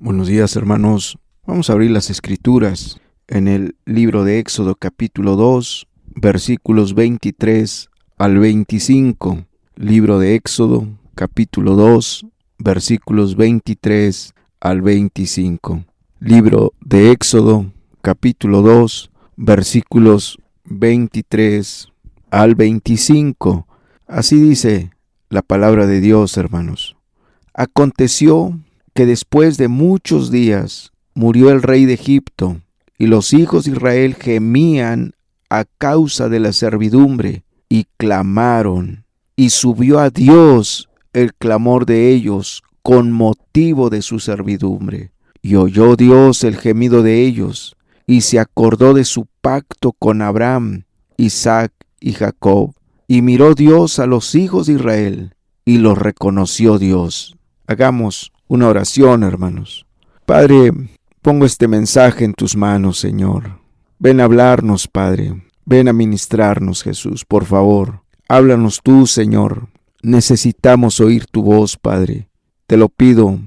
Buenos días, hermanos. Vamos a abrir las Escrituras en el libro de Éxodo capítulo 2, versículos 23 al 25. Libro de Éxodo capítulo 2, versículos 23 al 25. Libro de Éxodo capítulo 2, versículos 23 al 25. Así dice la palabra de Dios, hermanos. Aconteció que después de muchos días murió el rey de Egipto, y los hijos de Israel gemían a causa de la servidumbre, y clamaron, y subió a Dios el clamor de ellos con motivo de su servidumbre. Y oyó Dios el gemido de ellos, y se acordó de su pacto con Abraham, Isaac y Jacob. Y miró Dios a los hijos de Israel, y los reconoció Dios. Hagamos una oración, hermanos. Padre, pongo este mensaje en tus manos, Señor. Ven a hablarnos, Padre. Ven a ministrarnos, Jesús, por favor. Háblanos tú, Señor. Necesitamos oír tu voz, Padre. Te lo pido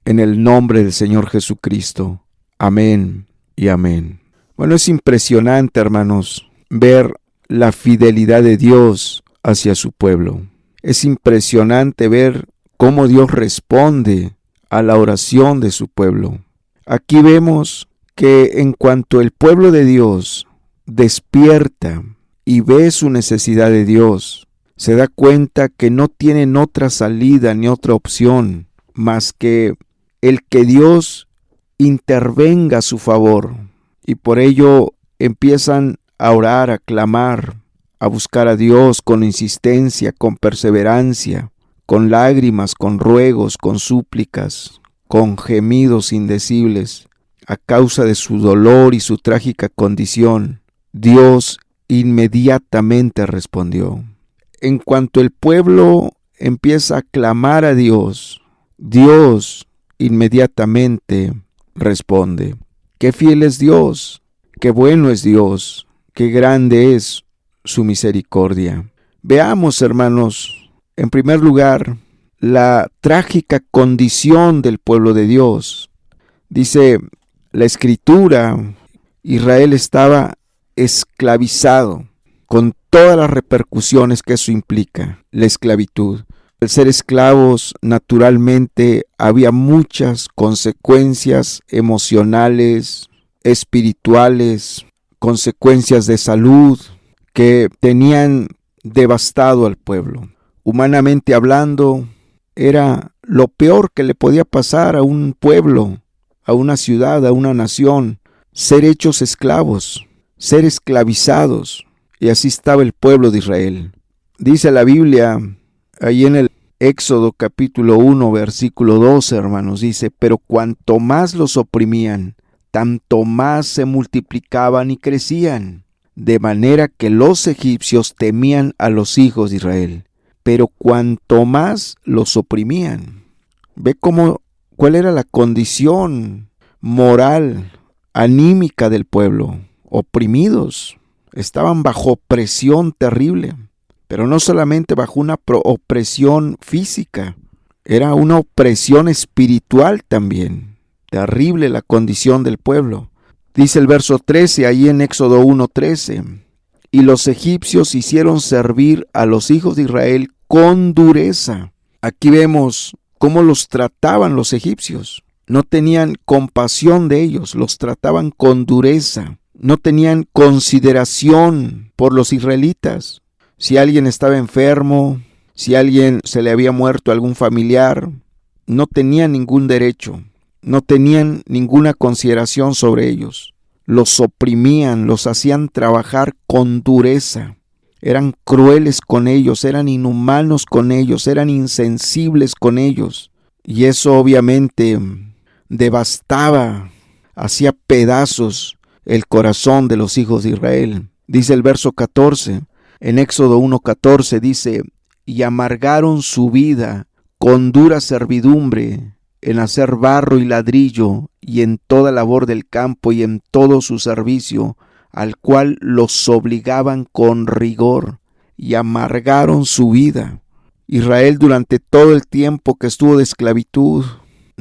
en el nombre del Señor Jesucristo. Amén y amén. Bueno, es impresionante, hermanos, ver la fidelidad de Dios hacia su pueblo. Es impresionante ver cómo Dios responde a la oración de su pueblo. Aquí vemos que en cuanto el pueblo de Dios despierta y ve su necesidad de Dios, se da cuenta que no tienen otra salida ni otra opción más que el que Dios intervenga a su favor. Y por ello empiezan a orar, a clamar, a buscar a Dios con insistencia, con perseverancia, con lágrimas, con ruegos, con súplicas, con gemidos indecibles. A causa de su dolor y su trágica condición, Dios inmediatamente respondió. En cuanto el pueblo empieza a clamar a Dios, Dios inmediatamente responde. ¡Qué fiel es Dios! ¡Qué bueno es Dios! ¡Qué grande es su misericordia! Veamos, hermanos, en primer lugar, la trágica condición del pueblo de Dios. Dice la Escritura, Israel estaba esclavizado, con todas las repercusiones que eso implica, la esclavitud. Al ser esclavos, naturalmente, había muchas consecuencias emocionales, espirituales, consecuencias de salud, que tenían devastado al pueblo. Humanamente hablando, era lo peor que le podía pasar a un pueblo, a una ciudad, a una nación, ser hechos esclavos, ser esclavizados. Y así estaba el pueblo de Israel. Dice la Biblia, ahí en el Éxodo capítulo 1, versículo 12, hermanos, dice: pero cuanto más los oprimían, tanto más se multiplicaban y crecían, de manera que los egipcios temían a los hijos de Israel. Pero cuanto más los oprimían. Ve cuál era la condición moral, anímica del pueblo. Oprimidos. Estaban bajo opresión terrible. Pero no solamente bajo una opresión física. Era una opresión espiritual también. Terrible la condición del pueblo. Dice el verso 13, ahí en Éxodo 1:13. Y los egipcios hicieron servir a los hijos de Israel con dureza. Aquí vemos cómo los trataban los egipcios. No tenían compasión de ellos, los trataban con dureza. No tenían consideración por los israelitas. Si alguien estaba enfermo, si a alguien se le había muerto algún familiar, no tenían ningún derecho, no tenían ninguna consideración sobre ellos. Los oprimían, los hacían trabajar con dureza. Eran crueles con ellos, eran inhumanos con ellos, eran insensibles con ellos. Y eso obviamente devastaba, hacía pedazos el corazón de los hijos de Israel. Dice el verso 14, en Éxodo 1:14 dice: y amargaron su vida con dura servidumbre, en hacer barro y ladrillo, y en toda labor del campo y en todo su servicio, al cual los obligaban con rigor, y amargaron su vida. Israel, durante todo el tiempo que estuvo de esclavitud,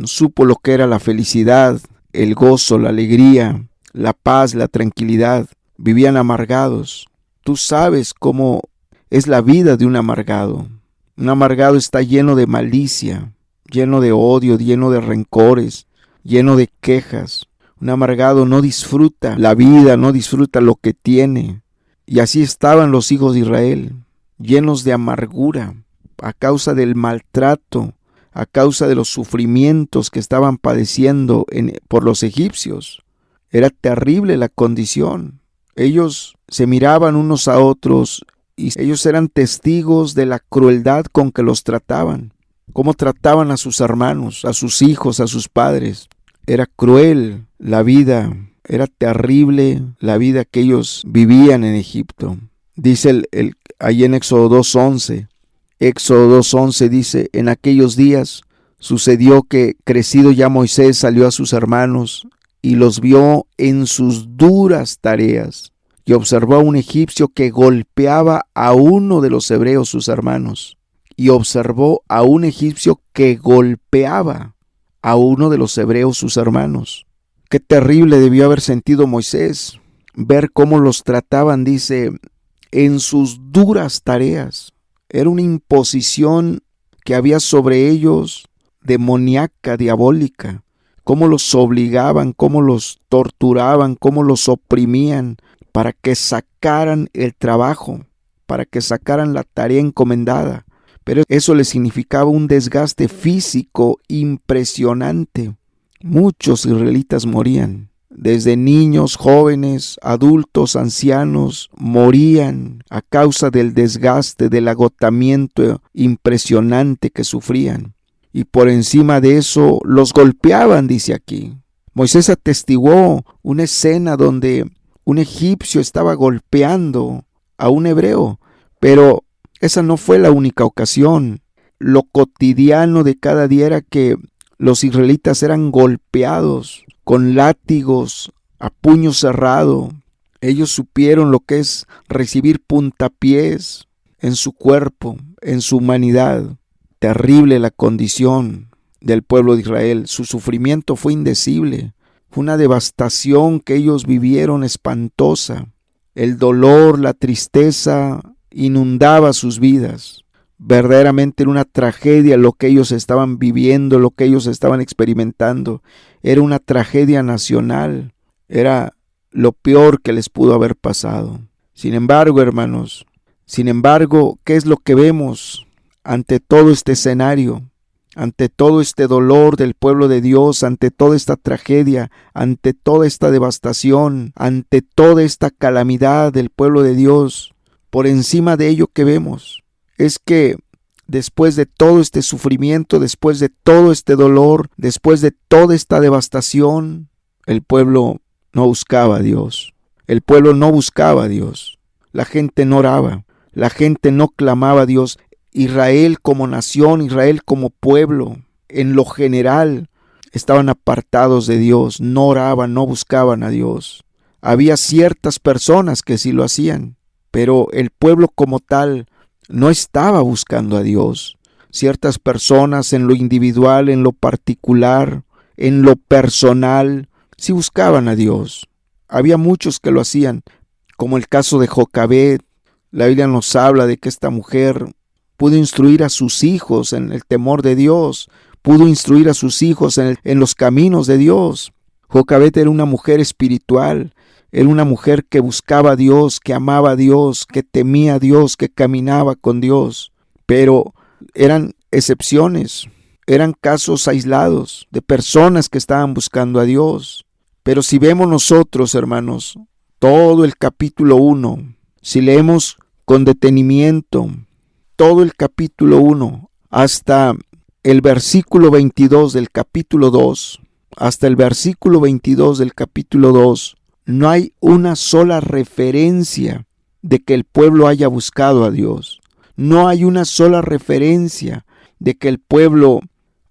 supo lo que era la felicidad, el gozo, la alegría, la paz, la tranquilidad. Vivían amargados. Tú sabes cómo es la vida de un amargado. Un amargado está lleno de malicia, lleno de odio, lleno de rencores, lleno de quejas. Un amargado no disfruta la vida, no disfruta lo que tiene. Y así estaban los hijos de Israel, llenos de amargura, a causa del maltrato, a causa de los sufrimientos que estaban padeciendo por los egipcios. Era terrible la condición. Ellos se miraban unos a otros y ellos eran testigos de la crueldad con que los trataban. Cómo trataban a sus hermanos, a sus hijos, a sus padres. Era cruel la vida, era terrible la vida que ellos vivían en Egipto. Dice ahí en Éxodo 2:11. Éxodo 2:11 dice: en aquellos días sucedió que, crecido ya Moisés, salió a sus hermanos y los vio en sus duras tareas, y observó a un egipcio que golpeaba a uno de los hebreos, sus hermanos. Y observó a un egipcio que golpeaba a uno de los hebreos, sus hermanos. Qué terrible debió haber sentido Moisés, ver cómo los trataban, dice, en sus duras tareas. Era una imposición que había sobre ellos, demoníaca, diabólica. Cómo los obligaban, cómo los torturaban, cómo los oprimían para que sacaran el trabajo, para que sacaran la tarea encomendada. Pero eso les significaba un desgaste físico impresionante. Muchos israelitas morían. Desde niños, jóvenes, adultos, ancianos, morían a causa del desgaste, del agotamiento impresionante que sufrían. Y por encima de eso los golpeaban, dice aquí. Moisés atestiguó una escena donde un egipcio estaba golpeando a un hebreo, pero esa no fue la única ocasión. Lo cotidiano de cada día era que los israelitas eran golpeados con látigos, a puño cerrado. Ellos supieron lo que es recibir puntapiés en su cuerpo, en su humanidad. Terrible la condición del pueblo de Israel. Su sufrimiento fue indecible. Fue una devastación que ellos vivieron espantosa. El dolor, la tristeza inundaba sus vidas. Verdaderamente era una tragedia lo que ellos estaban viviendo, lo que ellos estaban experimentando. Era una tragedia nacional. Era lo peor que les pudo haber pasado. Sin embargo, hermanos, ¿qué es lo que vemos ante todo este escenario? Ante todo este dolor del pueblo de Dios, ante toda esta tragedia, ante toda esta devastación, ante toda esta calamidad del pueblo de Dios, por encima de ello que vemos es que después de todo este sufrimiento, después de todo este dolor, después de toda esta devastación, el pueblo no buscaba a Dios. El pueblo no buscaba a Dios. La gente no oraba, la gente no clamaba a Dios. Israel como nación, Israel como pueblo, en lo general, estaban apartados de Dios, no oraban, no buscaban a Dios. Había ciertas personas que sí lo hacían, pero el pueblo como tal no estaba buscando a Dios. Ciertas personas en lo individual, en lo particular, en lo personal, sí buscaban a Dios. Había muchos que lo hacían, como el caso de Jocabed. La Biblia nos habla de que esta mujer pudo instruir a sus hijos en el temor de Dios, pudo instruir a sus hijos en los caminos de Dios. Jocabed era una mujer espiritual, era una mujer que buscaba a Dios, que amaba a Dios, que temía a Dios, que caminaba con Dios. Pero eran excepciones, eran casos aislados de personas que estaban buscando a Dios. Pero si vemos nosotros, hermanos, todo el capítulo 1, si leemos con detenimiento todo el capítulo 1 hasta el versículo 22 del capítulo 2, hasta el versículo 22 del capítulo 2, no hay una sola referencia de que el pueblo haya buscado a Dios. No hay una sola referencia de que el pueblo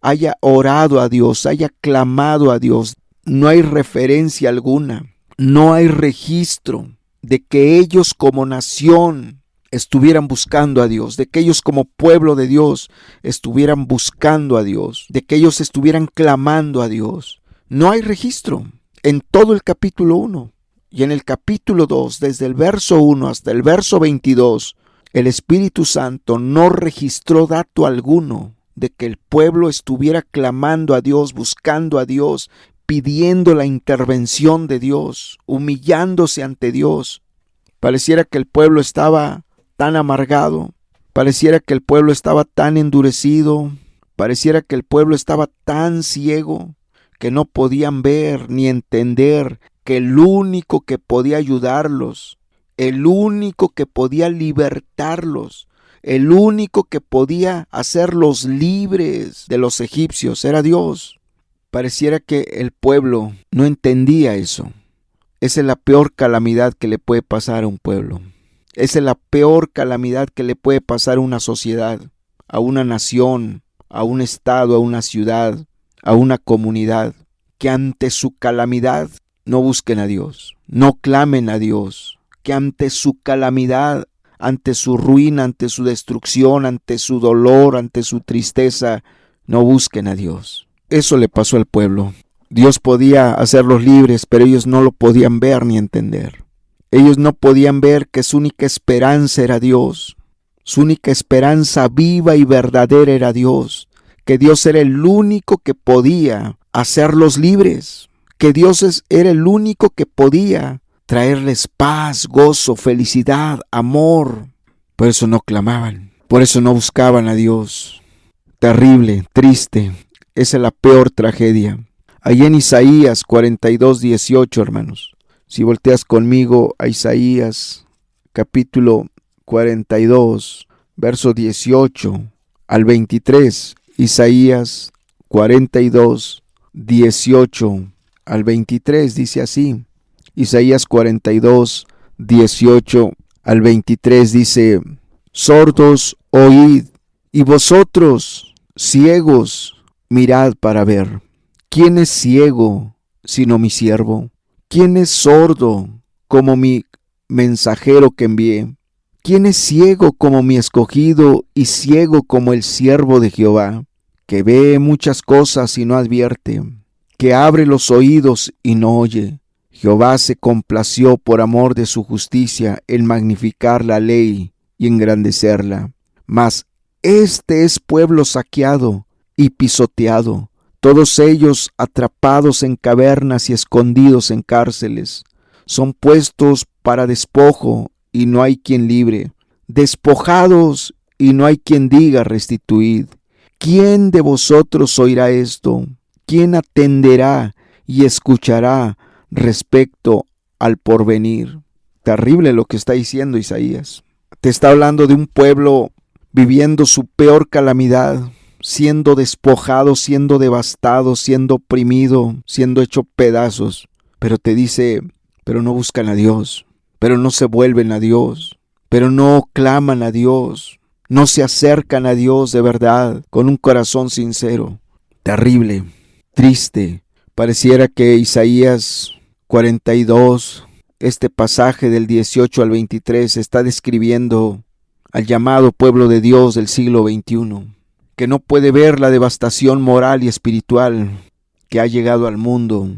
haya orado a Dios, haya clamado a Dios. No hay referencia alguna. No hay registro de que ellos como nación estuvieran buscando a Dios, de que ellos como pueblo de Dios estuvieran buscando a Dios, de que ellos estuvieran clamando a Dios. No hay registro en todo el capítulo 1 y en el capítulo 2, desde el verso 1 hasta el verso 22, el Espíritu Santo no registró dato alguno de que el pueblo estuviera clamando a Dios, buscando a Dios, pidiendo la intervención de Dios, humillándose ante Dios. Pareciera que el pueblo estaba tan amargado, pareciera que el pueblo estaba tan endurecido, pareciera que el pueblo estaba tan ciego que no podían ver ni entender que el único que podía ayudarlos, el único que podía libertarlos, el único que podía hacerlos libres de los egipcios era Dios. Pareciera que el pueblo no entendía eso. Esa es la peor calamidad que le puede pasar a un pueblo. Esa es la peor calamidad que le puede pasar a una sociedad, a una nación, a un estado, a una ciudad, a una comunidad, que ante su calamidad no busquen a Dios, no clamen a Dios, que ante su calamidad, ante su ruina, ante su destrucción, ante su dolor, ante su tristeza, no busquen a Dios. Eso le pasó al pueblo. Dios podía hacerlos libres, pero ellos no lo podían ver ni entender. Ellos no podían ver que su única esperanza era Dios. Su única esperanza viva y verdadera era Dios. Que Dios era el único que podía hacerlos libres. Que Dios era el único que podía traerles paz, gozo, felicidad, amor. Por eso no clamaban. Por eso no buscaban a Dios. Terrible, triste. Esa es la peor tragedia. Allí en Isaías 42:18, hermanos. Si volteas conmigo a Isaías capítulo 42, verso 18 al 23. Isaías 42, 18 al 23 dice así. Isaías 42, 18 al 23 dice: sordos, oíd, y vosotros, ciegos, mirad para ver. ¿Quién es ciego sino mi siervo? ¿Quién es sordo como mi mensajero que envié? ¿Quién es ciego como mi escogido y ciego como el siervo de Jehová, que ve muchas cosas y no advierte, que abre los oídos y no oye? Jehová se complació por amor de su justicia en magnificar la ley y engrandecerla. Mas este es pueblo saqueado y pisoteado, todos ellos atrapados en cavernas y escondidos en cárceles. Son puestos para despojo y no hay quien libre, despojados y no hay quien diga restituid. ¿Quién de vosotros oirá esto? ¿Quién atenderá y escuchará respecto al porvenir? Terrible lo que está diciendo Isaías. Te está hablando de un pueblo viviendo su peor calamidad, siendo despojado, siendo devastado, siendo oprimido, siendo hecho pedazos. Pero te dice, pero no buscan a Dios, pero no se vuelven a Dios, pero no claman a Dios, no se acercan a Dios de verdad, con un corazón sincero. Terrible, triste. Pareciera que Isaías 42, este pasaje del 18 al 23, está describiendo al llamado pueblo de Dios del siglo XXI, que no puede ver la devastación moral y espiritual que ha llegado al mundo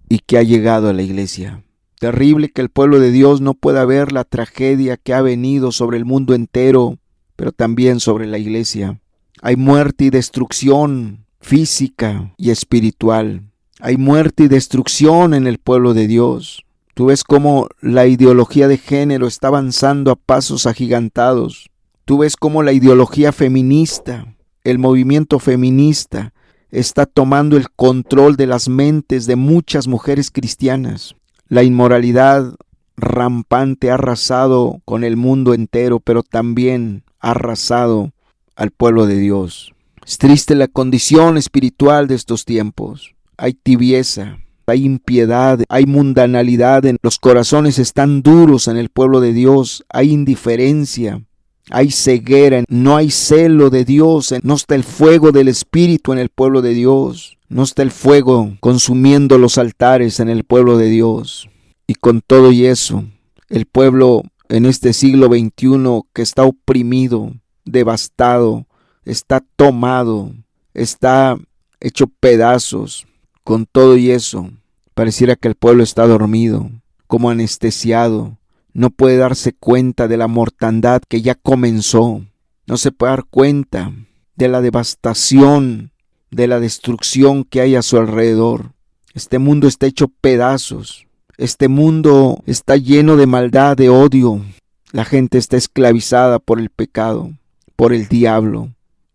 y que ha llegado a la iglesia. Terrible que el pueblo de Dios no pueda ver la tragedia que ha venido sobre el mundo entero, pero también sobre la iglesia. Hay muerte y destrucción física y espiritual. Hay muerte y destrucción en el pueblo de Dios. Tú ves cómo la ideología de género está avanzando a pasos agigantados. Tú ves cómo la ideología feminista, el movimiento feminista, está tomando el control de las mentes de muchas mujeres cristianas. La inmoralidad rampante ha arrasado con el mundo entero, pero también ha arrasado al pueblo de Dios. Es triste la condición espiritual de estos tiempos. Hay tibieza, hay impiedad, hay mundanalidad, los corazones están duros en el pueblo de Dios, hay indiferencia, hay ceguera, no hay celo de Dios, no está el fuego del Espíritu en el pueblo de Dios, no está el fuego consumiendo los altares en el pueblo de Dios. Y con todo y eso, el pueblo en este siglo XXI que está oprimido, devastado, está tomado, está hecho pedazos. Con todo y eso, pareciera que el pueblo está dormido, como anestesiado. No puede darse cuenta de la mortandad que ya comenzó. No se puede dar cuenta de la devastación, de la destrucción que hay a su alrededor. Este mundo está hecho pedazos. Este mundo está lleno de maldad, de odio. La gente está esclavizada por el pecado, por el diablo.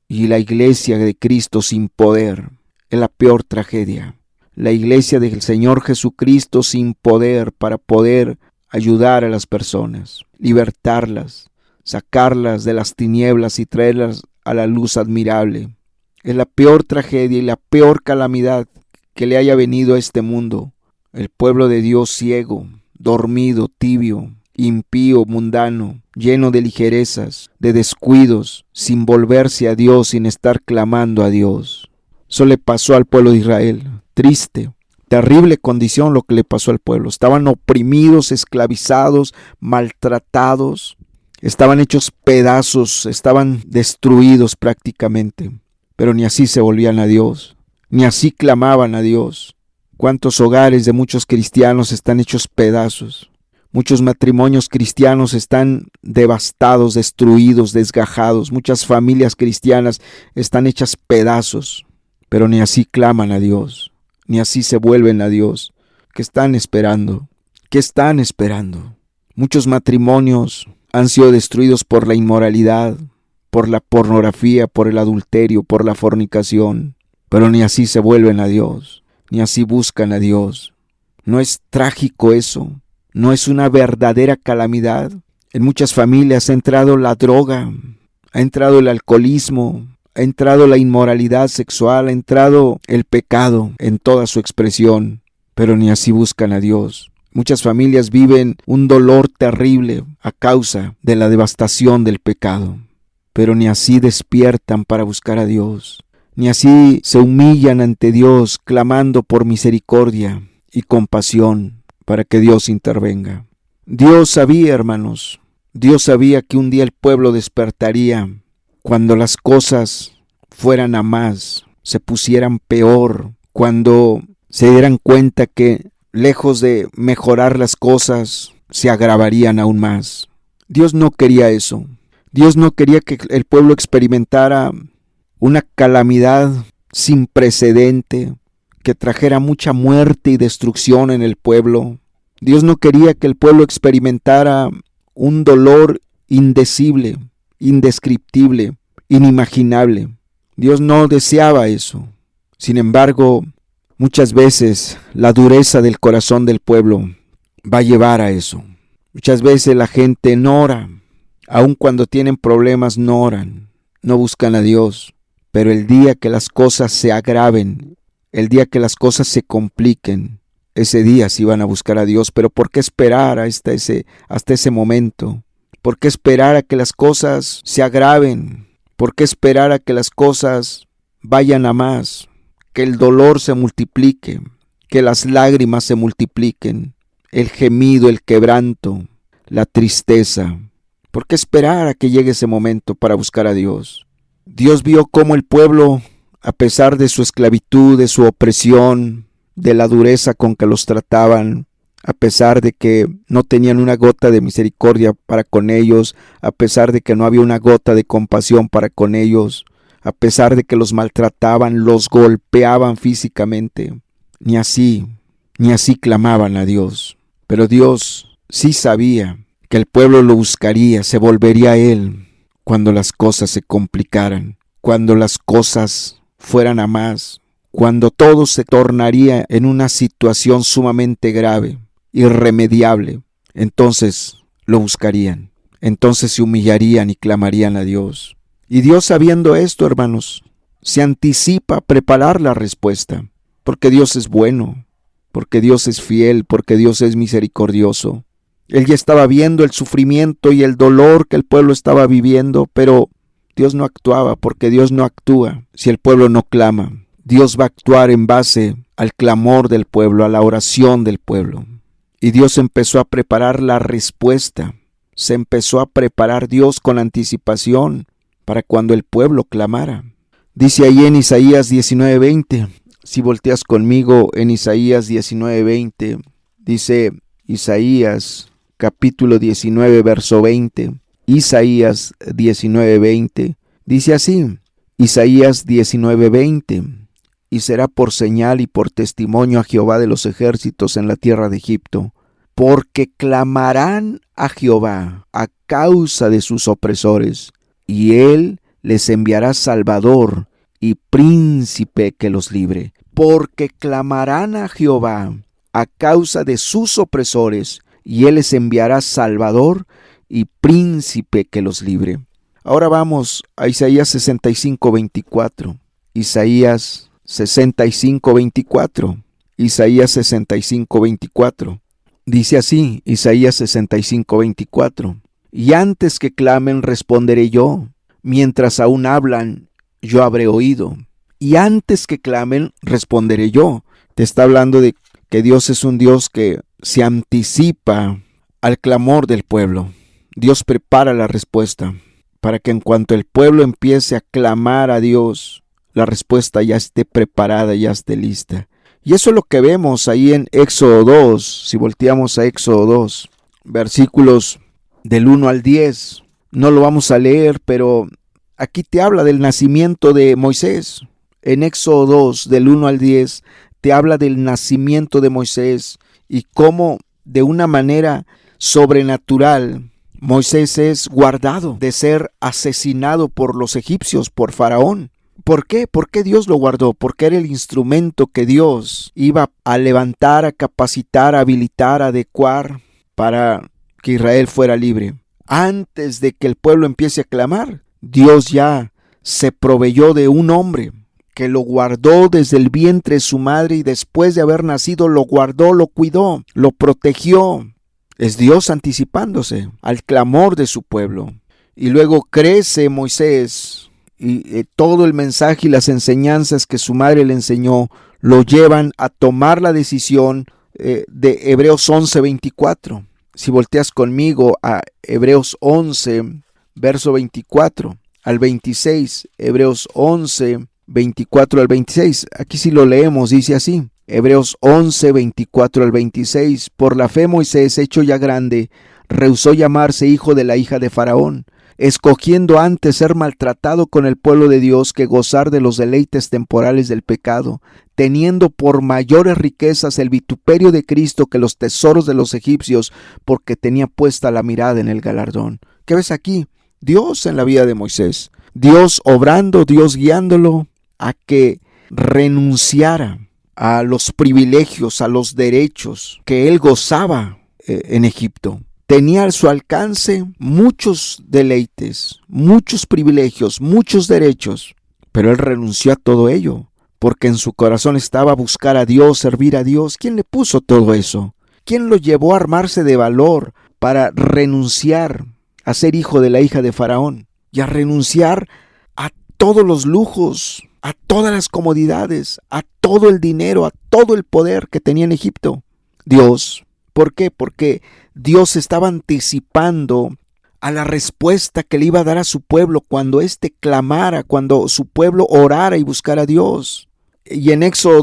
Y la iglesia de Cristo sin poder es la peor tragedia. La iglesia del Señor Jesucristo sin poder para poder ayudar a las personas, libertarlas, sacarlas de las tinieblas y traerlas a la luz admirable. Es la peor tragedia y la peor calamidad que le haya venido a este mundo. El pueblo de Dios ciego, dormido, tibio, impío, mundano, lleno de ligerezas, de descuidos, sin volverse a Dios, sin estar clamando a Dios. Eso le pasó al pueblo de Israel. Triste, terrible condición lo que le pasó al pueblo. Estaban oprimidos, esclavizados, maltratados. Estaban hechos pedazos, estaban destruidos prácticamente. Pero ni así se volvían a Dios, ni así clamaban a Dios. ¿Cuántos hogares de muchos cristianos están hechos pedazos? Muchos matrimonios cristianos están devastados, destruidos, desgajados. Muchas familias cristianas están hechas pedazos, pero ni así claman a Dios, ni así se vuelven a Dios. ¿Qué están esperando? ¿Qué están esperando? Muchos matrimonios han sido destruidos por la inmoralidad, por la pornografía, por el adulterio, por la fornicación, pero ni así se vuelven a Dios, ni así buscan a Dios. ¿No es trágico eso? ¿No es una verdadera calamidad? En muchas familias ha entrado la droga, ha entrado el alcoholismo, ha entrado la inmoralidad sexual, ha entrado el pecado en toda su expresión, pero ni así buscan a Dios. Muchas familias viven un dolor terrible a causa de la devastación del pecado, pero ni así despiertan para buscar a Dios, ni así se humillan ante Dios clamando por misericordia y compasión para que Dios intervenga. Dios sabía, hermanos, Dios sabía que un día el pueblo despertaría cuando las cosas fueran a más, se pusieran peor, cuando se dieran cuenta que lejos de mejorar las cosas, se agravarían aún más. Dios no quería eso. Dios no quería que el pueblo experimentara una calamidad sin precedente, que trajera mucha muerte y destrucción en el pueblo. Dios no quería que el pueblo experimentara un dolor indecible, indescriptible, inimaginable. Dios no deseaba eso. Sin embargo, muchas veces la dureza del corazón del pueblo va a llevar a eso. Muchas veces la gente no ora, aun cuando tienen problemas no oran, no buscan a Dios. Pero el día que las cosas se agraven, el día que las cosas se compliquen, ese día sí van a buscar a Dios. Pero ¿por qué esperar hasta ese momento? ¿Por qué esperar a que las cosas se agraven? ¿Por qué esperar a que las cosas vayan a más? Que el dolor se multiplique, que las lágrimas se multipliquen, el gemido, el quebranto, la tristeza. ¿Por qué esperar a que llegue ese momento para buscar a Dios? Dios vio cómo el pueblo, a pesar de su esclavitud, de su opresión, de la dureza con que los trataban, a pesar de que no tenían una gota de misericordia para con ellos, a pesar de que no había una gota de compasión para con ellos, a pesar de que los maltrataban, los golpeaban físicamente, ni así clamaban a Dios. Pero Dios sí sabía que el pueblo lo buscaría, se volvería a Él cuando las cosas se complicaran, cuando las cosas fueran a más, cuando todo se tornaría en una situación sumamente grave, irremediable. Entonces lo buscarían, entonces se humillarían y clamarían a Dios. Y Dios, sabiendo esto, hermanos, se anticipa a preparar la respuesta, porque Dios es bueno, porque Dios es fiel, porque Dios es misericordioso. Él ya estaba viendo el sufrimiento y el dolor que el pueblo estaba viviendo, pero Dios no actuaba, porque Dios no actúa si el pueblo no clama. Dios va a actuar en base al clamor del pueblo, a la oración del pueblo. Y Dios empezó a preparar la respuesta se empezó a preparar Dios con anticipación para cuando el pueblo clamara. Dice ahí en Isaías 19:20, si volteas conmigo en Isaías 19:20, dice Isaías capítulo 19, verso 20, Isaías 19:20, dice así, Isaías 19:20, y será por señal y por testimonio a Jehová de los ejércitos en la tierra de Egipto, porque clamarán a Jehová a causa de sus opresores, y él les enviará Salvador y príncipe que los libre. Porque clamarán a Jehová a causa de sus opresores, y él les enviará Salvador y príncipe que los libre. Ahora vamos a Isaías 65:24. Isaías 65:24. Isaías 65:24. Dice así, Isaías 65:24. Y antes que clamen responderé yo, mientras aún hablan yo habré oído. Y antes que clamen responderé yo. Te está hablando de que Dios es un Dios que se anticipa al clamor del pueblo. Dios prepara la respuesta para que en cuanto el pueblo empiece a clamar a Dios, la respuesta ya esté preparada, ya esté lista. Y eso es lo que vemos ahí en Éxodo 2, si volteamos a Éxodo 2, versículos del 1 al 10. No lo vamos a leer, pero aquí te habla del nacimiento de Moisés. En Éxodo 2, del 1 al 10, te habla del nacimiento de Moisés y cómo de una manera sobrenatural Moisés es guardado de ser asesinado por los egipcios, por Faraón. ¿Por qué? ¿Por qué Dios lo guardó? Porque era el instrumento que Dios iba a levantar, a capacitar, a habilitar, a adecuar para que Israel fuera libre. Antes de que el pueblo empiece a clamar, Dios ya se proveyó de un hombre que lo guardó desde el vientre de su madre y después de haber nacido lo guardó, lo cuidó, lo protegió. Es Dios anticipándose al clamor de su pueblo. Y luego crece Moisés y todo el mensaje y las enseñanzas que su madre le enseñó lo llevan a tomar la decisión de Hebreos 11:24. Si volteas conmigo a Hebreos 11, verso 24 al 26, Hebreos 11, 24 al 26, aquí sí lo leemos, dice así, Hebreos 11, 24 al 26, por la fe Moisés, hecho ya grande, rehusó llamarse hijo de la hija de Faraón, escogiendo antes ser maltratado con el pueblo de Dios que gozar de los deleites temporales del pecado, teniendo por mayores riquezas el vituperio de Cristo que los tesoros de los egipcios, porque tenía puesta la mirada en el galardón. ¿Qué ves aquí? Dios en la vida de Moisés, Dios obrando, Dios guiándolo a que renunciara a los privilegios, a los derechos que él gozaba en Egipto. Tenía a su alcance muchos deleites, muchos privilegios, muchos derechos, pero él renunció a todo ello, porque en su corazón estaba buscar a Dios, servir a Dios. ¿Quién le puso todo eso? ¿Quién lo llevó a armarse de valor para renunciar a ser hijo de la hija de Faraón y a renunciar a todos los lujos, a todas las comodidades, a todo el dinero, a todo el poder que tenía en Egipto? Dios. ¿Por qué? Porque Dios estaba anticipando a la respuesta que le iba a dar a su pueblo cuando éste clamara, cuando su pueblo orara y buscara a Dios. Y en Éxodo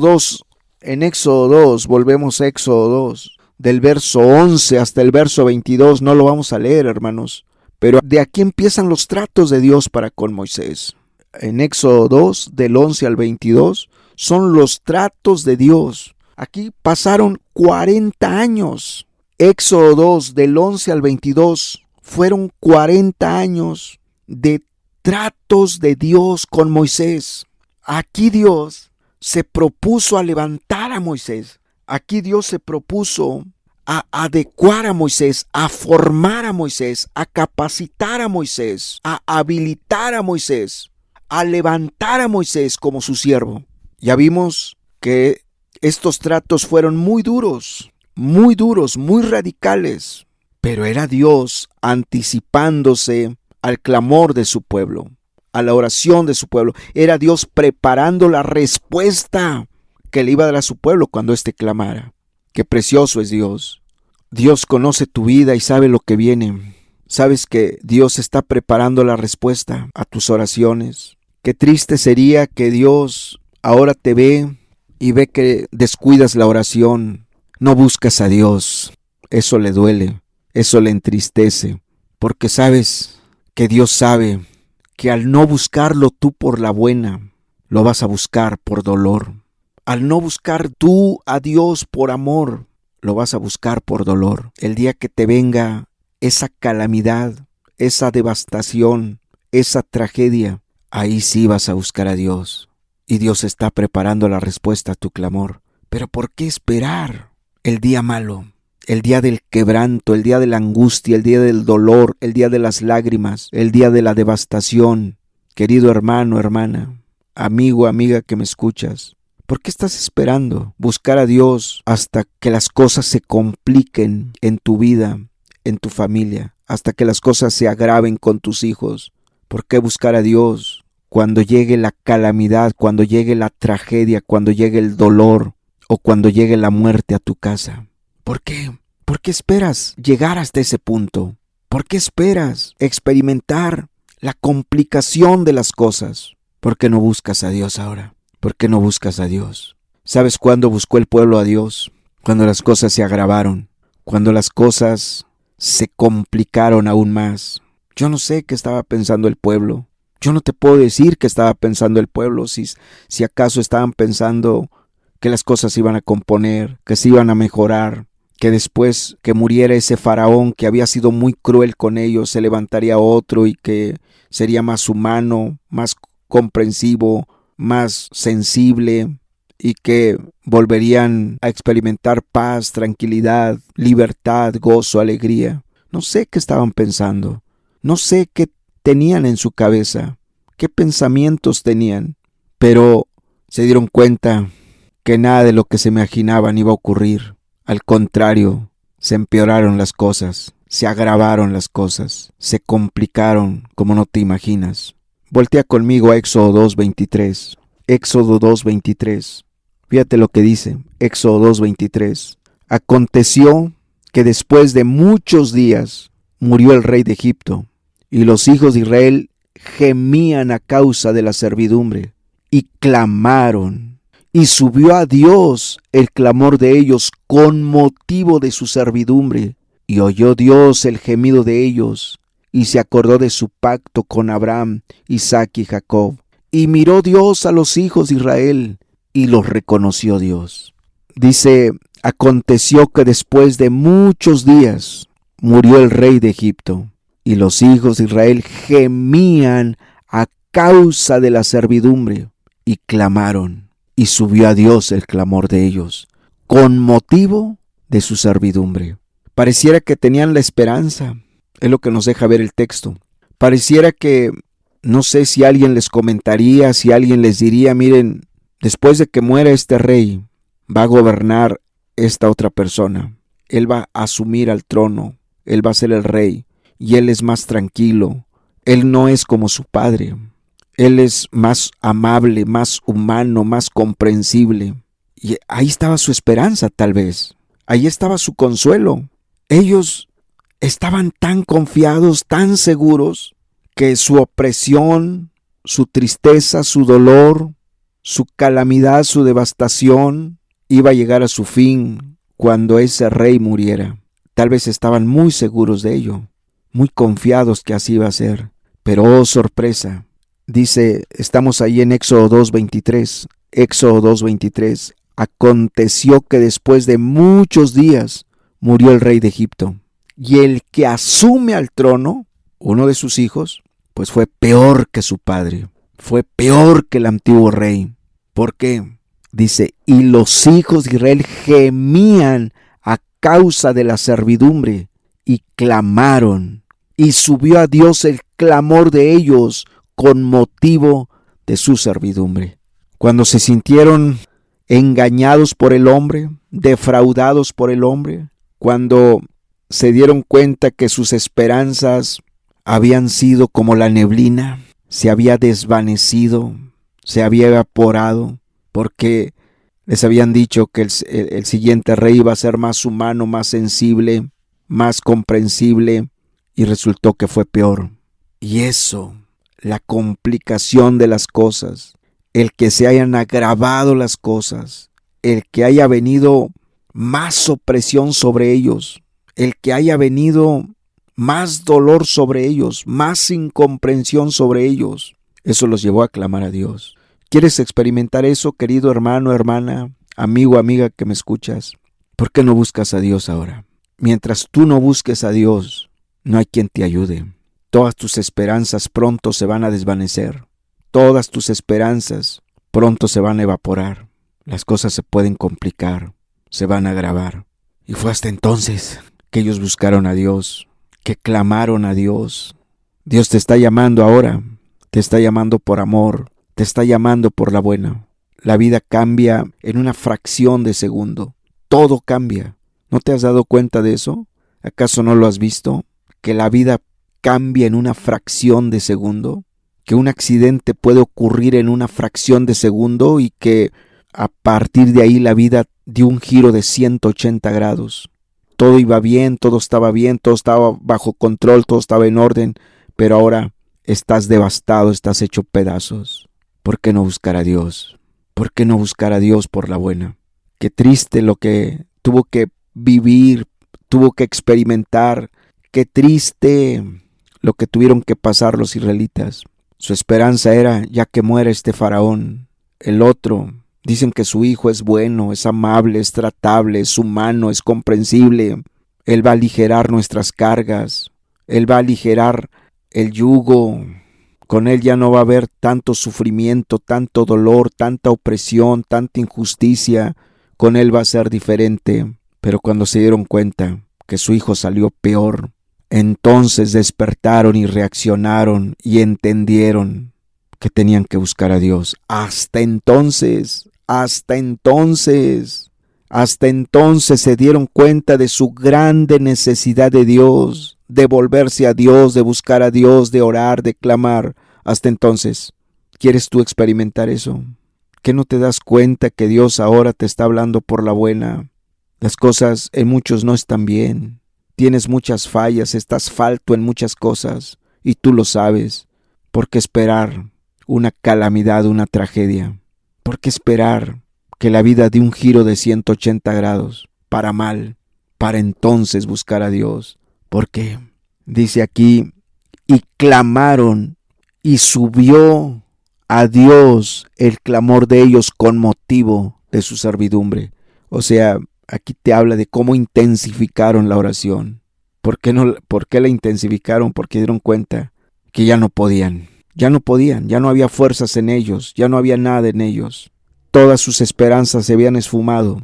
2, volvemos a Éxodo 2, del verso 11 hasta el verso 22, no lo vamos a leer, hermanos, pero de aquí empiezan los tratos de Dios para con Moisés. En Éxodo 2, del 11 al 22, son los tratos de Dios. Aquí pasaron 40 años. Éxodo 2, del 11 al 22, fueron 40 años de tratos de Dios con Moisés. Aquí Dios se propuso a levantar a Moisés. Aquí Dios se propuso a adecuar a Moisés, a formar a Moisés, a capacitar a Moisés, a habilitar a Moisés, a levantar a Moisés como su siervo. Ya vimos que estos tratos fueron muy duros, muy radicales, pero era Dios anticipándose al clamor de su pueblo, a la oración de su pueblo. Era Dios preparando la respuesta que le iba a dar a su pueblo cuando éste clamara. Qué precioso es Dios. Dios conoce tu vida y sabe lo que viene. Sabes que Dios está preparando la respuesta a tus oraciones. Qué triste sería que Dios ahora te ve y ve que descuidas la oración, no buscas a Dios. Eso le duele, eso le entristece, porque sabes que Dios sabe que al no buscarlo tú por la buena, lo vas a buscar por dolor. Al no buscar tú a Dios por amor, lo vas a buscar por dolor. El día que te venga esa calamidad, esa devastación, esa tragedia, ahí sí vas a buscar a Dios. Y Dios está preparando la respuesta a tu clamor. Pero ¿por qué esperar el día malo? El día del quebranto, el día de la angustia, el día del dolor, el día de las lágrimas, el día de la devastación. Querido hermano, hermana, amigo, amiga que me escuchas, ¿por qué estás esperando buscar a Dios hasta que las cosas se compliquen en tu vida, en tu familia, hasta que las cosas se agraven con tus hijos? ¿Por qué buscar a Dios cuando llegue la calamidad, cuando llegue la tragedia, cuando llegue el dolor o cuando llegue la muerte a tu casa? ¿Por qué? ¿Por qué esperas llegar hasta ese punto? ¿Por qué esperas experimentar la complicación de las cosas? ¿Por qué no buscas a Dios ahora? ¿Por qué no buscas a Dios? ¿Sabes cuándo buscó el pueblo a Dios? Cuando las cosas se agravaron, cuando las cosas se complicaron aún más. Yo no sé qué estaba pensando el pueblo. Yo no te puedo decir qué estaba pensando el pueblo, si acaso estaban pensando que las cosas se iban a componer, que se iban a mejorar, que después que muriera ese faraón que había sido muy cruel con ellos, se levantaría otro y que sería más humano, más comprensivo, más sensible, y que volverían a experimentar paz, tranquilidad, libertad, gozo, alegría. No sé qué estaban pensando, no sé qué tenían en su cabeza, qué pensamientos tenían, pero se dieron cuenta que nada de lo que se imaginaban iba a ocurrir. Al contrario, se empeoraron las cosas, se agravaron las cosas, se complicaron como no te imaginas. Voltea conmigo a Éxodo 2:23. Éxodo 2:23. Fíjate lo que dice, Éxodo 2:23. Aconteció que después de muchos días murió el rey de Egipto, y los hijos de Israel gemían a causa de la servidumbre, y clamaron, y subió a Dios el clamor de ellos con motivo de su servidumbre, y oyó Dios el gemido de ellos, y se acordó de su pacto con Abraham, Isaac y Jacob. Y miró Dios a los hijos de Israel, y los reconoció Dios. Dice, aconteció que después de muchos días murió el rey de Egipto, y los hijos de Israel gemían a causa de la servidumbre, y clamaron, y subió a Dios el clamor de ellos, con motivo de su servidumbre. Pareciera que tenían la esperanza, es lo que nos deja ver el texto. Pareciera que, no sé si alguien les comentaría, si alguien les diría, miren, después de que muera este rey, va a gobernar esta otra persona. Él va a asumir al trono, él va a ser el rey, y él es más tranquilo. Él no es como su padre. Él es más amable, más humano, más comprensible. Y ahí estaba su esperanza, tal vez. Ahí estaba su consuelo. Ellos estaban tan confiados, tan seguros, que su opresión, su tristeza, su dolor, su calamidad, su devastación, iba a llegar a su fin cuando ese rey muriera. Tal vez estaban muy seguros de ello, muy confiados que así iba a ser. Pero oh sorpresa, dice, estamos ahí en Éxodo 2:23. Éxodo 2:23. Aconteció que después de muchos días murió el rey de Egipto, y el que asume al trono, uno de sus hijos, pues fue peor que su padre, fue peor que el antiguo rey. ¿Por qué? Dice, y los hijos de Israel gemían a causa de la servidumbre, y clamaron, y subió a Dios el clamor de ellos con motivo de su servidumbre. Cuando se sintieron engañados por el hombre, defraudados por el hombre, cuando se dieron cuenta que sus esperanzas habían sido como la neblina, se había desvanecido, se había evaporado, porque les habían dicho que el siguiente rey iba a ser más humano, más sensible, más comprensible, y resultó que fue peor. Y eso, la complicación de las cosas, el que se hayan agravado las cosas, el que haya venido más opresión sobre ellos, el que haya venido más dolor sobre ellos, más incomprensión sobre ellos, eso los llevó a clamar a Dios. ¿Quieres experimentar eso, querido hermano, hermana, amigo, amiga que me escuchas? ¿Por qué no buscas a Dios ahora? Mientras tú no busques a Dios, no hay quien te ayude. Todas tus esperanzas pronto se van a desvanecer. Todas tus esperanzas pronto se van a evaporar. Las cosas se pueden complicar, se van a agravar. Y fue hasta entonces que ellos buscaron a Dios, que clamaron a Dios. Dios te está llamando ahora, te está llamando por amor, te está llamando por la buena. La vida cambia en una fracción de segundo. Todo cambia. ¿No te has dado cuenta de eso? ¿Acaso no lo has visto? Que la vida cambia en una fracción de segundo, que un accidente puede ocurrir en una fracción de segundo y que a partir de ahí la vida dio un giro de 180 grados. Todo iba bien, todo estaba bajo control, todo estaba en orden, pero ahora estás devastado, estás hecho pedazos. ¿Por qué no buscar a Dios? ¿Por qué no buscar a Dios por la buena? Qué triste lo que tuvo que vivir, tuvo que experimentar. Qué triste lo que tuvieron que pasar los israelitas. Su esperanza era, ya que muera este faraón, el otro. Dicen que su hijo es bueno, es amable, es tratable, es humano, es comprensible. Él va a aligerar nuestras cargas. Él va a aligerar el yugo. Con él ya no va a haber tanto sufrimiento, tanto dolor, tanta opresión, tanta injusticia. Con él va a ser diferente. Pero cuando se dieron cuenta que su hijo salió peor, entonces despertaron y reaccionaron y entendieron que tenían que buscar a Dios. Hasta entonces se dieron cuenta de su grande necesidad de Dios, de volverse a Dios, de buscar a Dios, de orar, de clamar. Hasta entonces, ¿quieres tú experimentar eso? ¿Que no te das cuenta que Dios ahora te está hablando por la buena? Las cosas en muchos no están bien. Tienes muchas fallas, estás falto en muchas cosas y tú lo sabes. ¿Por qué esperar una calamidad, una tragedia? ¿Por qué esperar que la vida dé un giro de 180 grados para mal, para entonces buscar a Dios? ¿Por qué? Dice aquí, y clamaron, y subió a Dios el clamor de ellos con motivo de su servidumbre. O sea, aquí te habla de cómo intensificaron la oración. ¿Por qué la intensificaron? Porque dieron cuenta que ya no podían, ya no había fuerzas en ellos, ya no había nada en ellos. Todas sus esperanzas se habían esfumado.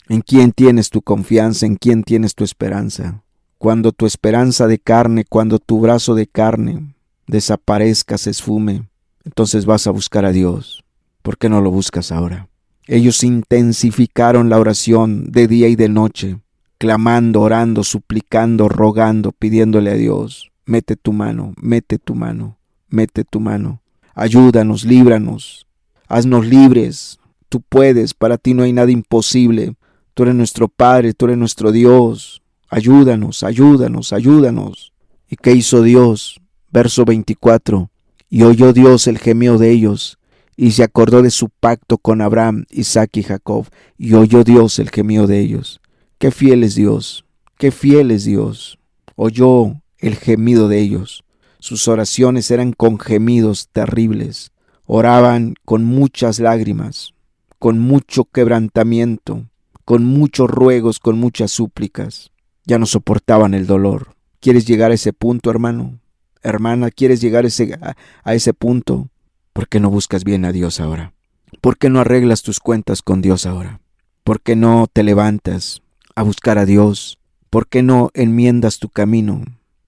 ¿En quién tienes tu confianza? ¿En quién tienes tu esperanza? Cuando tu esperanza de carne, cuando tu brazo de carne desaparezca, se esfume, entonces vas a buscar a Dios. ¿Por qué no lo buscas ahora? Ellos intensificaron la oración de día y de noche, clamando, orando, suplicando, rogando, pidiéndole a Dios, mete tu mano, mete tu mano, mete tu mano, ayúdanos, líbranos, haznos libres, tú puedes, para ti no hay nada imposible, tú eres nuestro Padre, tú eres nuestro Dios, ayúdanos, ayúdanos, ayúdanos. ¿Y qué hizo Dios? Verso 24, y oyó Dios el gemido de ellos, y se acordó de su pacto con Abraham, Isaac y Jacob, y oyó Dios el gemido de ellos. Qué fiel es Dios, qué fiel es Dios. Oyó el gemido de ellos. Sus oraciones eran con gemidos terribles. Oraban con muchas lágrimas, con mucho quebrantamiento, con muchos ruegos, con muchas súplicas. Ya no soportaban el dolor. ¿Quieres llegar a ese punto, hermano? Hermana, ¿quieres llegar a ese punto? ¿Por qué no buscas bien a Dios ahora? ¿Por qué no arreglas tus cuentas con Dios ahora? ¿Por qué no te levantas a buscar a Dios? ¿Por qué no enmiendas tu camino?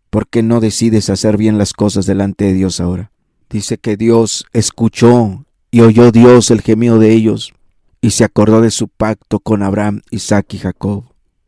¿Por qué no decides hacer bien las cosas delante de Dios ahora? Dice que Dios escuchó y oyó Dios el gemido de ellos y se acordó de su pacto con Abraham, Isaac y Jacob.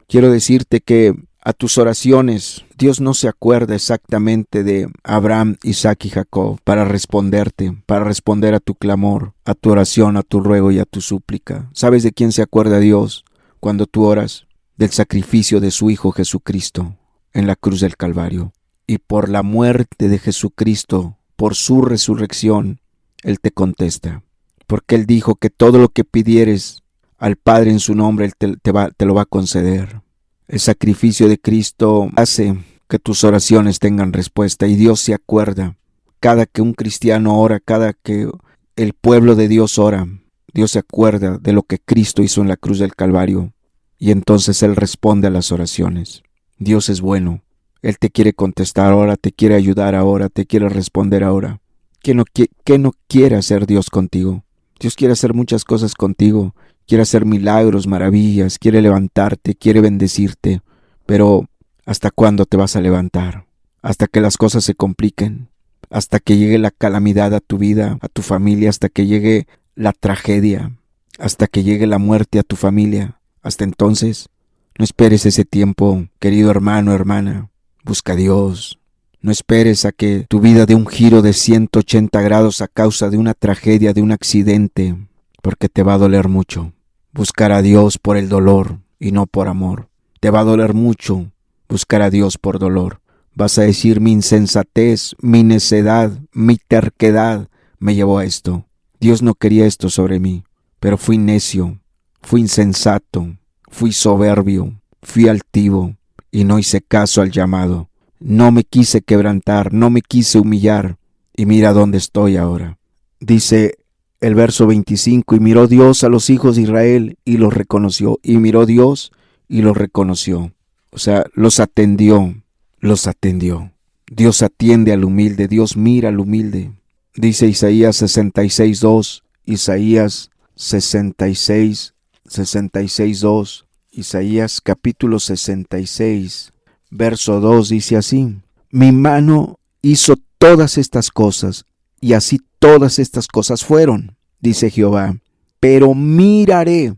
Quiero decirte que a tus oraciones Dios no se acuerda exactamente de Abraham, Isaac y Jacob para responderte, para responder a tu clamor, a tu oración, a tu ruego y a tu súplica. ¿Sabes de quién se acuerda Dios cuando tú oras? Del sacrificio de su Hijo Jesucristo en la cruz del Calvario. y por la muerte de Jesucristo, por su resurrección, Él te contesta. Porque Él dijo que todo lo que pidieres al Padre en su nombre, Él te lo va a conceder. El sacrificio de Cristo hace que tus oraciones tengan respuesta y Dios se acuerda. Cada que un cristiano ora, cada que el pueblo de Dios ora, Dios se acuerda de lo que Cristo hizo en la cruz del Calvario y entonces Él responde a las oraciones. Dios es bueno. Él te quiere contestar ahora, te quiere ayudar ahora, te quiere responder ahora. ¿Qué no quiere hacer Dios contigo? Dios quiere hacer muchas cosas contigo. Quiere hacer milagros, maravillas, quiere levantarte, quiere bendecirte. Pero ¿hasta cuándo te vas a levantar? ¿Hasta que las cosas se compliquen? ¿Hasta que llegue la calamidad a tu vida, a tu familia? ¿Hasta que llegue la tragedia? ¿Hasta que llegue la muerte a tu familia? Hasta entonces, no esperes ese tiempo, querido hermano, hermana. Busca a Dios. No esperes a que tu vida dé un giro de 180 grados a causa de una tragedia, de un accidente, porque te va a doler mucho. Buscar a Dios por el dolor y no por amor. Te va a doler mucho buscar a Dios por dolor. Vas a decir, mi insensatez, mi necedad, mi terquedad me llevó a esto. Dios no quería esto sobre mí, pero fui necio, fui insensato, fui soberbio, fui altivo y no hice caso al llamado. No me quise quebrantar, no me quise humillar y mira dónde estoy ahora. Dice el verso 25, y miró Dios a los hijos de Israel y los reconoció. Y miró Dios y los reconoció. O sea, los atendió. Dios atiende al humilde, Dios mira al humilde. Dice Isaías 66:2, Isaías 66:2, Isaías capítulo 66, verso 2 dice así: mi mano hizo todas estas cosas, y así todas estas cosas fueron, dice Jehová. Pero miraré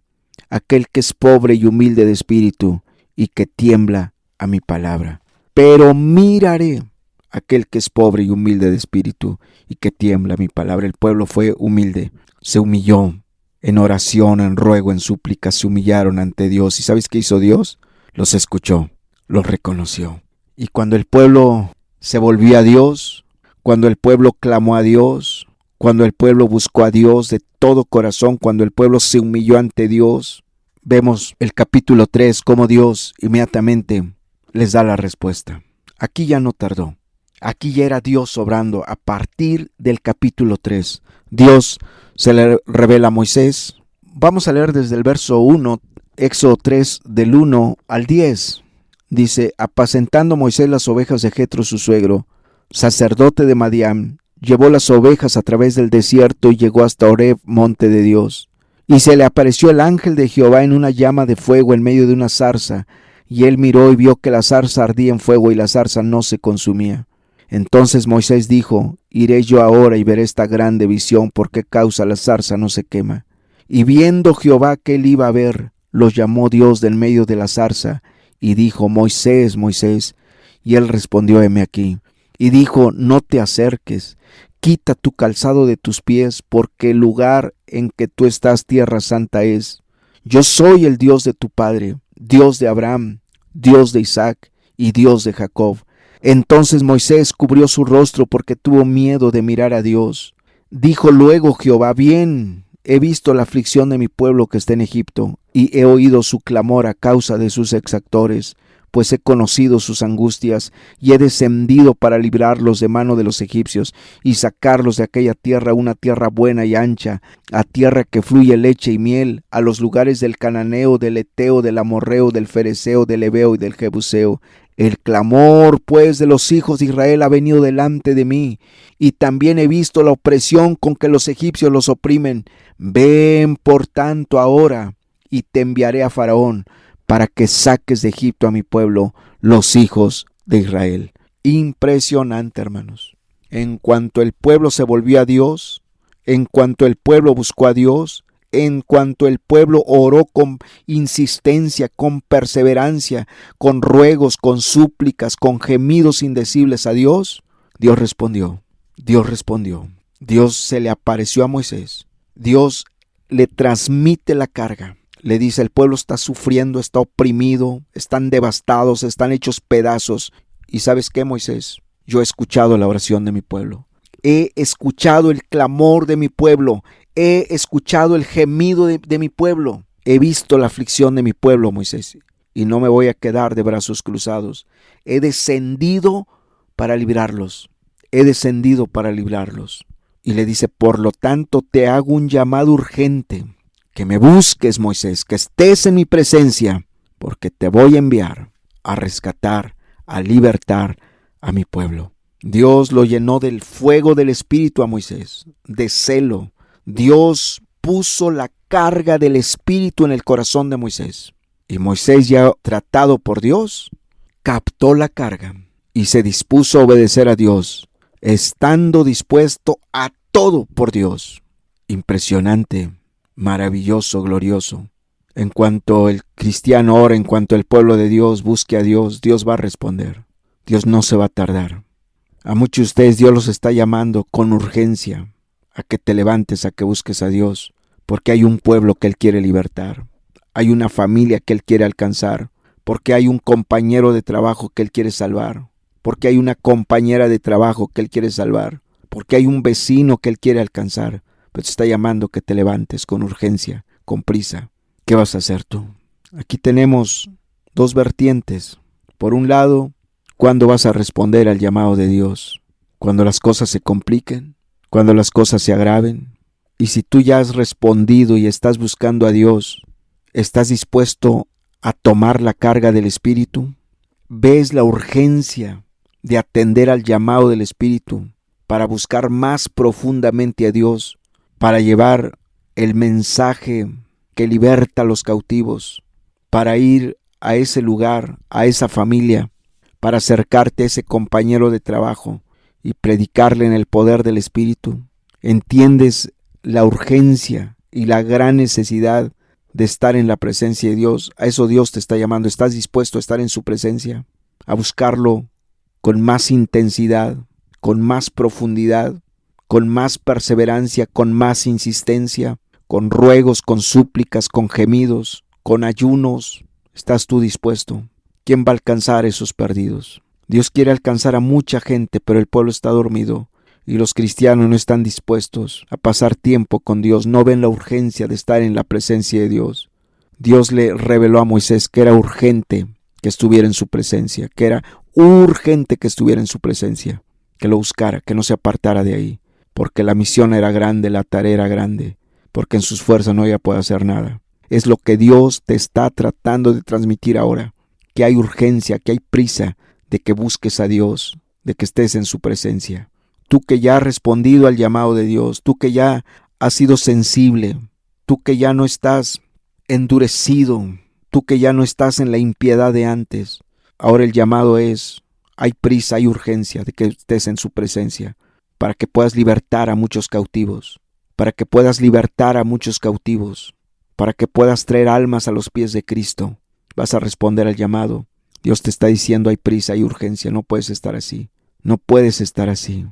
aquel que es pobre y humilde de espíritu, y que tiembla a mi palabra. Pero miraré aquel que es pobre y humilde de espíritu, y que tiembla a mi palabra. El pueblo fue humilde, se humilló. En oración, en ruego, en súplica, se humillaron ante Dios. ¿Y sabes qué hizo Dios? Los escuchó, los reconoció. Y cuando el pueblo se volvió a Dios, cuando el pueblo clamó a Dios, cuando el pueblo buscó a Dios de todo corazón, cuando el pueblo se humilló ante Dios, vemos el capítulo 3, cómo Dios inmediatamente les da la respuesta. Aquí ya no tardó. Aquí ya era Dios obrando a partir del capítulo 3. Dios se le revela a Moisés. Vamos a leer desde el verso 1, Éxodo 3, del 1 al 10. Dice, apacentando Moisés las ovejas de Jetro su suegro, sacerdote de Madián, llevó las ovejas a través del desierto y llegó hasta Horeb, monte de Dios. Y se le apareció el ángel de Jehová en una llama de fuego en medio de una zarza, y él miró y vio que la zarza ardía en fuego y la zarza no se consumía. Entonces Moisés dijo, iré yo ahora y veré esta grande visión, por qué causa la zarza no se quema. Y viendo Jehová que él iba a ver, los llamó Dios del medio de la zarza, y dijo, Moisés, Moisés. Y él respondió, heme aquí. Y dijo, no te acerques, quita tu calzado de tus pies, porque el lugar en que tú estás tierra santa es. Yo soy el Dios de tu padre, Dios de Abraham, Dios de Isaac y Dios de Jacob. Entonces Moisés cubrió su rostro porque tuvo miedo de mirar a Dios. Dijo luego Jehová, bien, he visto la aflicción de mi pueblo que está en Egipto, y he oído su clamor a causa de sus exactores, pues he conocido sus angustias, y he descendido para librarlos de mano de los egipcios, y sacarlos de aquella tierra, una tierra buena y ancha, a tierra que fluye leche y miel, a los lugares del cananeo, del eteo, del amorreo, del fereceo, del heveo y del jebuseo. El clamor, pues, de los hijos de Israel ha venido delante de mí, y también he visto la opresión con que los egipcios los oprimen. Ven, por tanto, ahora, y te enviaré a Faraón, para que saques de Egipto a mi pueblo, los hijos de Israel. Impresionante, hermanos. En cuanto el pueblo se volvió a Dios, en cuanto el pueblo buscó a Dios, en cuanto el pueblo oró con insistencia, con perseverancia, con ruegos, con súplicas, con gemidos indecibles a Dios, Dios respondió. Dios se le apareció a Moisés. Dios le transmite la carga. Le dice, el pueblo está sufriendo, está oprimido, están devastados, están hechos pedazos. ¿Y sabes qué, Moisés? Yo he escuchado la oración de mi pueblo. He escuchado el clamor de mi pueblo. He escuchado el gemido de mi pueblo. He visto la aflicción de mi pueblo, Moisés. Y no me voy a quedar de brazos cruzados. He descendido para librarlos. He descendido para librarlos. Y le dice, por lo tanto te hago un llamado urgente. Que me busques, Moisés, que estés en mi presencia, porque te voy a enviar a rescatar, a libertar a mi pueblo. Dios lo llenó del fuego del Espíritu a Moisés, de celo. Dios puso la carga del Espíritu en el corazón de Moisés. Y Moisés, ya tratado por Dios, captó la carga y se dispuso a obedecer a Dios, estando dispuesto a todo por Dios. Impresionante, maravilloso, glorioso. En cuanto el cristiano ora, en cuanto el pueblo de Dios busque a Dios, Dios va a responder. Dios no se va a tardar. A muchos de ustedes Dios los está llamando con urgencia a que te levantes, a que busques a Dios, porque hay un pueblo que Él quiere libertar. Hay una familia que Él quiere alcanzar, porque hay un compañero de trabajo que Él quiere salvar, porque hay una compañera de trabajo que Él quiere salvar, porque hay un vecino que Él quiere alcanzar. Pero te está llamando que te levantes con urgencia, con prisa. ¿Qué vas a hacer tú? Aquí tenemos dos vertientes. Por un lado, ¿cuándo vas a responder al llamado de Dios? Cuando las cosas se compliquen, cuando las cosas se agraven. Y si tú ya has respondido y estás buscando a Dios, ¿estás dispuesto a tomar la carga del Espíritu? ¿Ves la urgencia de atender al llamado del Espíritu para buscar más profundamente a Dios, para llevar el mensaje que liberta a los cautivos, para ir a ese lugar, a esa familia, para acercarte a ese compañero de trabajo y predicarle en el poder del Espíritu? ¿Entiendes la urgencia y la gran necesidad de estar en la presencia de Dios? A eso Dios te está llamando. ¿Estás dispuesto a estar en su presencia? A buscarlo con más intensidad, con más profundidad, con más perseverancia, con más insistencia, con ruegos, con súplicas, con gemidos, con ayunos. ¿Estás tú dispuesto? ¿Quién va a alcanzar a esos perdidos? Dios quiere alcanzar a mucha gente, pero el pueblo está dormido y los cristianos no están dispuestos a pasar tiempo con Dios, no ven la urgencia de estar en la presencia de Dios. Dios le reveló a Moisés que era urgente que estuviera en su presencia, que era urgente que estuviera en su presencia, que lo buscara, que no se apartara de ahí, porque la misión era grande, la tarea era grande, porque en sus fuerzas no iba a poder hacer nada. Es lo que Dios te está tratando de transmitir ahora, que hay urgencia, que hay prisa de que busques a Dios, de que estés en su presencia. Tú que ya has respondido al llamado de Dios, tú que ya has sido sensible, tú que ya no estás endurecido, tú que ya no estás en la impiedad de antes. Ahora el llamado es, hay prisa, hay urgencia de que estés en su presencia, para que puedas libertar a muchos cautivos, para que puedas libertar a muchos cautivos, para que puedas traer almas a los pies de Cristo. Vas a responder al llamado. Dios te está diciendo, hay prisa, hay urgencia, no puedes estar así, no puedes estar así.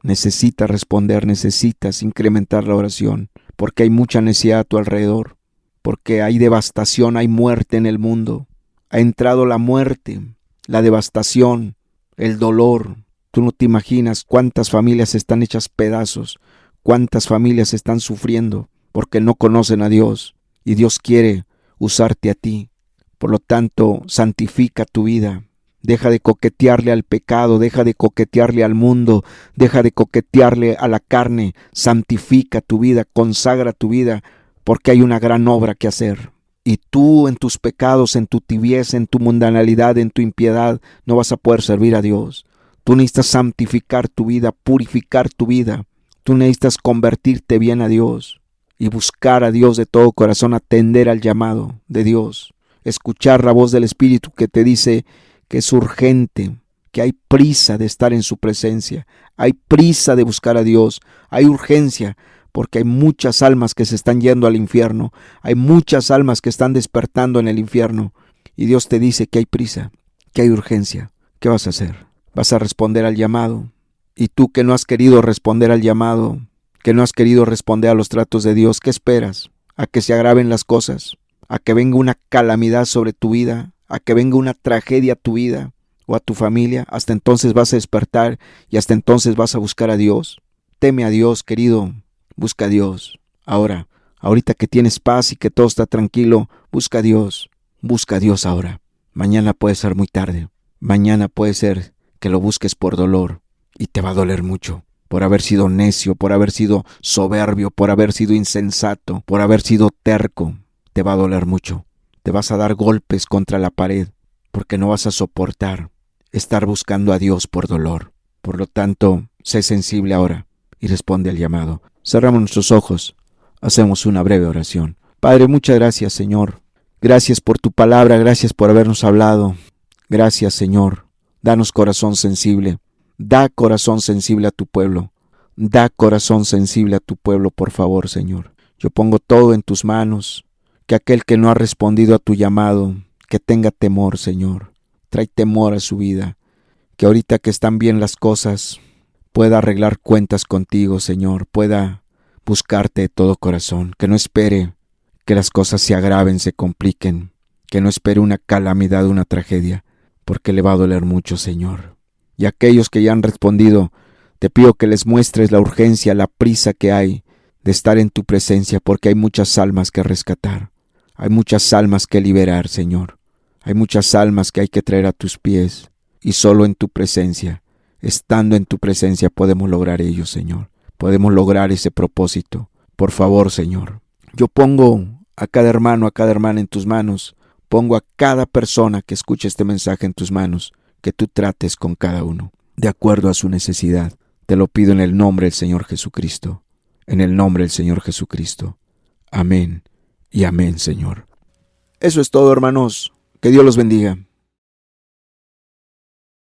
Necesitas responder, necesitas incrementar la oración, porque hay mucha necesidad a tu alrededor, porque hay devastación, hay muerte en el mundo. Ha entrado la muerte, la devastación, el dolor. Tú no te imaginas cuántas familias están hechas pedazos, cuántas familias están sufriendo porque no conocen a Dios, y Dios quiere usarte a ti. Por lo tanto, santifica tu vida. Deja de coquetearle al pecado, deja de coquetearle al mundo, deja de coquetearle a la carne. Santifica tu vida, consagra tu vida, porque hay una gran obra que hacer. Y tú en tus pecados, en tu tibieza, en tu mundanalidad, en tu impiedad, no vas a poder servir a Dios. Tú necesitas santificar tu vida, purificar tu vida. Tú necesitas convertirte bien a Dios y buscar a Dios de todo corazón, atender al llamado de Dios, escuchar la voz del Espíritu que te dice que es urgente, que hay prisa de estar en su presencia, hay prisa de buscar a Dios, hay urgencia, porque hay muchas almas que se están yendo al infierno, hay muchas almas que están despertando en el infierno, y Dios te dice que hay prisa, que hay urgencia. ¿Qué vas a hacer? ¿Vas a responder al llamado? Y tú que no has querido responder al llamado, que no has querido responder a los tratos de Dios, ¿qué esperas? ¿A que se agraven las cosas? ¿A que venga una calamidad sobre tu vida? ¿A que venga una tragedia a tu vida? o a tu familia? ¿Hasta entonces vas a despertar y hasta entonces vas a buscar a Dios? Teme a Dios, querido. Busca a Dios. Ahorita que tienes paz y que todo está tranquilo, busca a Dios. Busca a Dios ahora. Mañana puede ser muy tarde. Mañana puede ser que lo busques por dolor y te va a doler mucho. Por haber sido necio, por haber sido soberbio, por haber sido insensato, por haber sido terco. Te va a doler mucho. Te vas a dar golpes contra la pared porque no vas a soportar estar buscando a Dios por dolor. Por lo tanto, sé sensible ahora y responde al llamado. Cerramos nuestros ojos. Hacemos una breve oración. Padre, muchas gracias, Señor. Gracias por tu palabra, gracias por habernos hablado. Gracias, Señor. Danos corazón sensible. Da corazón sensible a tu pueblo. Da corazón sensible a tu pueblo, por favor, Señor. Yo pongo todo en tus manos. Que aquel que no ha respondido a tu llamado, que tenga temor, Señor. Trae temor a su vida. Que ahorita que están bien las cosas, pueda arreglar cuentas contigo, Señor. Pueda buscarte de todo corazón. Que no espere que las cosas se agraven, se compliquen. Que no espere una calamidad, una tragedia, porque le va a doler mucho, Señor. Y aquellos que ya han respondido, te pido que les muestres la urgencia, la prisa que hay de estar en tu presencia, porque hay muchas almas que rescatar. Hay muchas almas que liberar, Señor. Hay muchas almas que hay que traer a tus pies. Y solo en tu presencia, estando en tu presencia, podemos lograr ello, Señor. Podemos lograr ese propósito. Por favor, Señor. Yo pongo a cada hermano, a cada hermana en tus manos. Pongo a cada persona que escuche este mensaje en tus manos. Que tú trates con cada uno, de acuerdo a su necesidad. Te lo pido en el nombre del Señor Jesucristo. En el nombre del Señor Jesucristo. Amén y amén, Señor. Eso es todo, hermanos. Que Dios los bendiga.